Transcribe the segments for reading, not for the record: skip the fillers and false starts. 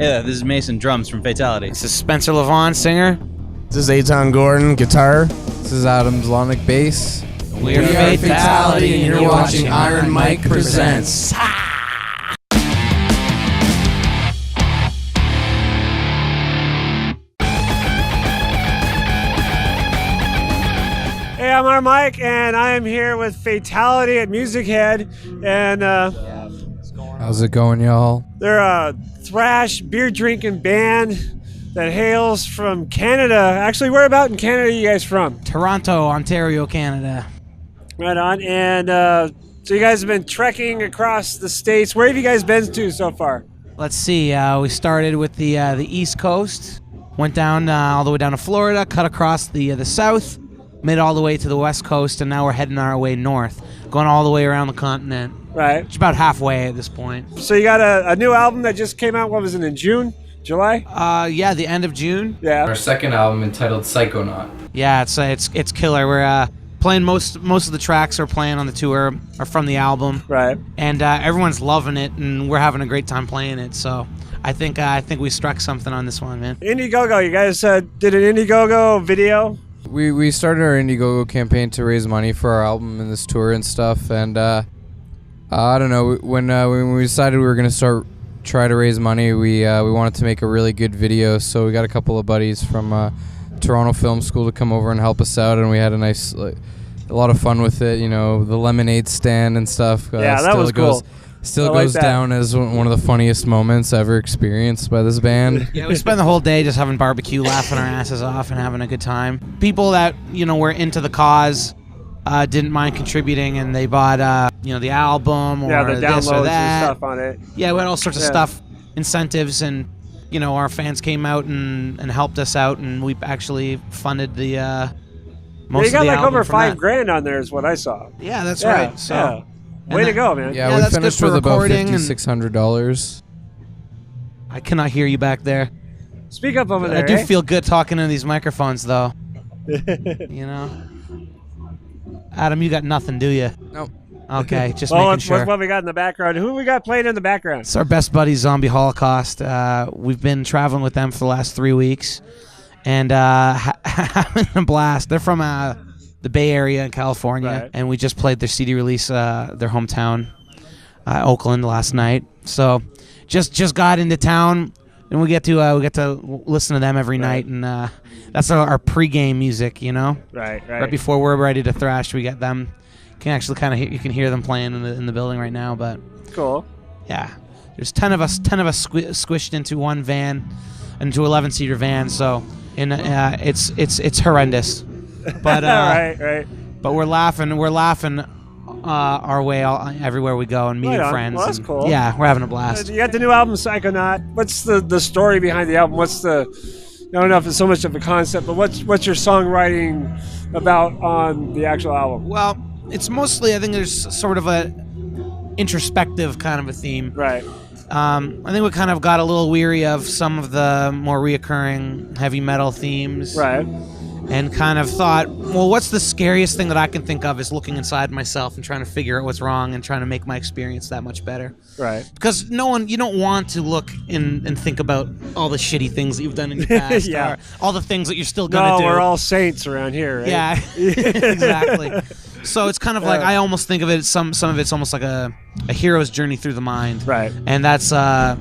Yeah, this is Mason, drums from Fatality. This is Spencer Levon, singer. This is Eitan Gordon, guitar. This is Adam Zlonic, bass. We are Fatality, and you're watching Iron Mike Presents. Hey, I'm Iron Mike, and I am here with Fatality at Music Head, and How's it going, y'all? they're a thrash beer-drinking band that hails from Canada. Actually, where about in Canada are you guys from? Toronto, Ontario, Canada. Right on. And so you guys have been trekking across the states. Where have you guys been to so far? Let's see. We started with the East Coast, went down all the way down to Florida, cut across the south, made it all the way to the West Coast, and now we're heading our way north, going all the way around the continent. Right. It's about halfway at this point. So you got a new album that just came out. What was it, in June? July? Yeah, the end of June. Yeah. Our second album entitled Psychonaut. Yeah, it's killer. We're playing most of the tracks we're playing on the tour are from the album. Right. And everyone's loving it, and we're having a great time playing it. So I think we struck something on this one, man. Indiegogo. You guys did an Indiegogo video. We started our Indiegogo campaign to raise money for our album and this tour and stuff. And I don't know, when we decided we were gonna try to raise money, we wanted to make a really good video. So we got a couple of buddies from Toronto Film School to come over and help us out, and we had a lot of fun with it. You know, the lemonade stand and stuff. Yeah, that was cool. Still goes down as one of the funniest moments ever experienced by this band. Yeah, we spent the whole day just having barbecue, laughing our asses off, and having a good time. People that were into the cause didn't mind contributing, and they bought the album or the this downloads or that. and stuff on it. Yeah, we had all sorts of stuff, incentives, and our fans came out and helped us out, and we actually funded the most of the album. You got over from that. $5,000 on there, is what I saw. Yeah, that's right. So. Yeah. Way to go, man. Yeah, we that's finished good for with about recording and- $5,600. I cannot hear you back there. Speak up over there. I do eh? feel good talking into these microphones, though. Adam, you got nothing, do you? Nope. Okay, just Well, making what's sure. what we got in the background? Who we got playing in the background? It's our best buddy, Zombie Holocaust. We've been traveling with them for the last 3 weeks, and having a blast. They're from the Bay Area in California, Right. and we just played their CD release, their hometown, Oakland, last night. So just got into town, and we get to listen to them every night, and that's our pregame music, Right. Right before we're ready to thrash, we get them. Can actually you can hear them playing in the building right now. But Cool. yeah, there's 10 of us squished into one van, into 11-seater van. So it's horrendous. But right. But we're laughing our way everywhere we go and meeting Right on. friends. Well, that's and- cool. Yeah, we're having a blast. You got the new album, Psychonaut. What's the story behind the album? I don't know if it's so much of a concept, but what's your songwriting about on the actual album? Well, it's mostly, I think there's sort of a introspective kind of a theme. Right. I think we kind of got a little weary of some of the more reoccurring heavy metal themes. Right. And kind of thought, well, what's the scariest thing that I can think of is looking inside myself and trying to figure out what's wrong and trying to make my experience that much better. Right. Because you don't want to look and think about all the shitty things that you've done in the past, Yeah. or all the things that you're still gonna do. No, we're all saints around here, right? Yeah, exactly. So it's kind of like, I almost think of it, some of it's almost like a hero's journey through the mind. Right. And that's the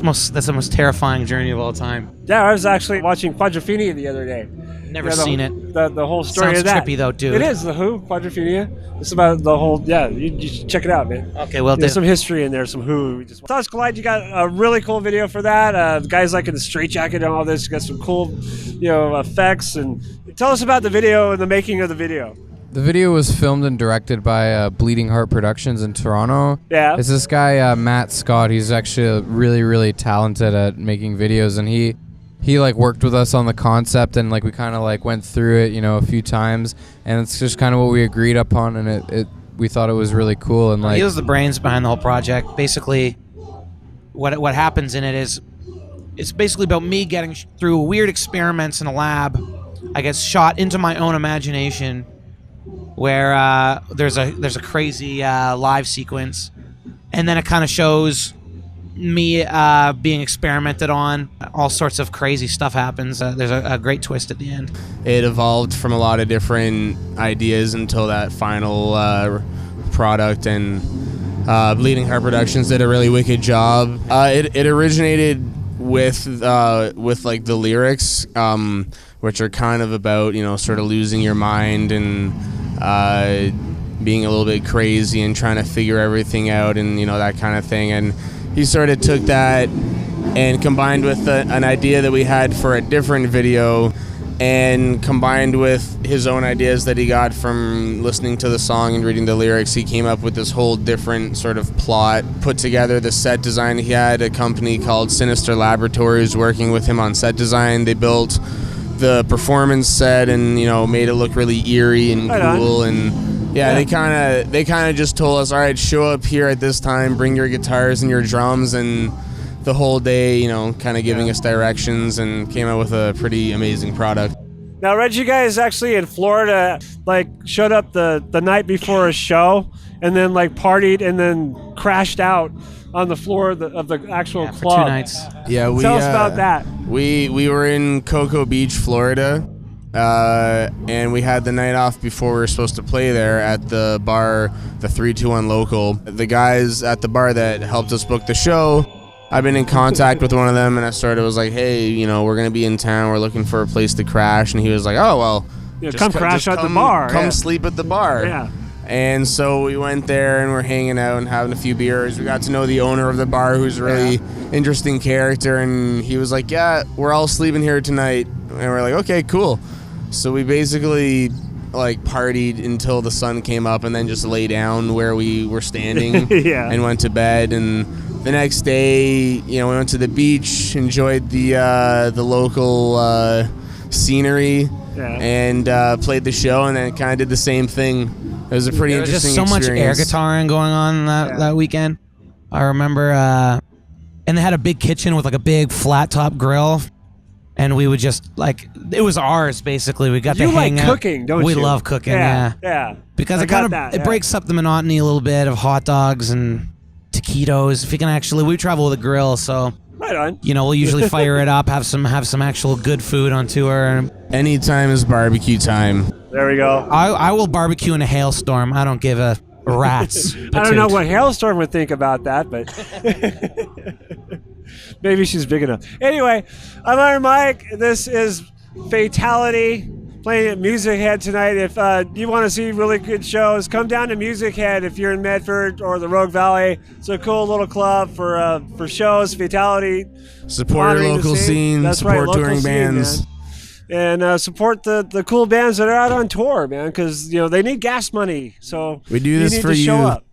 most terrifying journey of all time. Yeah, I was actually watching Quadrophenia the other day. Never seen it. The whole story Sounds of that. trippy though, dude. It is, The Who, Quadrophenia. It's about the whole, you should check it out, man. Okay, well, There's some history in there, some Who. Thoughts Collide, you got a really cool video for that. Guys like in the straitjacket and all this, you got some cool, effects. And tell us about the video and the making of the video. The video was filmed and directed by Bleeding Heart Productions in Toronto. Yeah. It's this guy, Matt Scott. He's actually really, really talented at making videos, and he worked with us on the concept, and we kind of went through it, a few times, and it's just kind of what we agreed upon, and we thought it was really cool. And he was the brains behind the whole project. Basically, what happens in it is, it's basically about me getting through weird experiments in a lab. I get shot into my own imagination, where there's a crazy live sequence, and then it kind of shows me being experimented on. All sorts of crazy stuff happens. There's a great twist at the end. It evolved from a lot of different ideas until that final product, and Bleeding Heart Productions did a really wicked job. It originated with like the lyrics, which are kind of about, you know, sort of losing your mind and being a little bit crazy and trying to figure everything out, and, you know, that kind of thing. And he sort of took that and combined with an idea that we had for a different video, and combined with his own ideas that he got from listening to the song and reading the lyrics, he came up with this whole different sort of plot, put together the set design. He had a company called Sinister Laboratories working with him on set design. They built the performance set and, you know, made it look really eerie and cool. And yeah, they kind of just told us, all right, show up here at this time, bring your guitars and your drums, and the whole day, you know, kind of giving us directions, and came out with a pretty amazing product. Now, I read you guys actually in Florida, like, showed up the night before a show, and then, like, partied and then crashed out on the floor of the actual club. For 2 nights. Yeah, Tell us about that. We were in Cocoa Beach, Florida, and we had the night off before we were supposed to play there at the bar, the 321 Local. The guys at the bar that helped us book the show, I've been in contact with one of them, and I was like, hey, you know, we're going to be in town. We're looking for a place to crash. And he was like, oh, well, come crash at the bar. Come sleep at the bar. Yeah. And so we went there, and we're hanging out and having a few beers. We got to know the owner of the bar, who's a really interesting character. And he was like, yeah, we're all sleeping here tonight. And we're like, okay, cool. So we basically, like, partied until the sun came up, and then just lay down where we were standing and went to bed. And the next day, you know, we went to the beach, enjoyed the local scenery, and played the show, and then kind of did the same thing. It was a pretty interesting experience. There was just so much air guitaring going on that weekend. I remember, and they had a big kitchen with, like, a big flat top grill, and we would just, like, it was ours basically. We got to hang out. You like cooking, don't you? We love cooking, yeah. Because it breaks up the monotony a little bit of hot dogs and taquitos. If you can actually, we travel with a grill, so right on. You know, we'll usually fire it up, have some actual good food on tour. Anytime is barbecue time. There we go. I will barbecue in a hailstorm. I don't give a rat's. I don't know what Hailstorm would think about that, but maybe she's big enough. Anyway, I'm Iron Mike. This is Fatality, playing at Music Head tonight. If you want to see really good shows, come down to Music Head if you're in Medford or the Rogue Valley. It's a cool little club for shows. Fatality. Support your local scene. That's support right, touring bands. Man. And support the cool bands that are out on tour, man, because, you know, they need gas money. So we do this need for to you. Show up.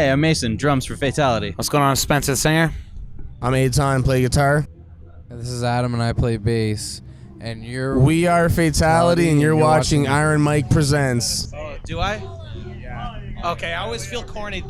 Hey, I'm Mason, drums for Fatality. What's going on, Spencer the singer? I'm Eitan, play guitar. This is Adam, and I play bass. And We are Fatality, and you're watching Iron Mike Presents. Oh, do I? Yeah. Okay, I always feel corny. We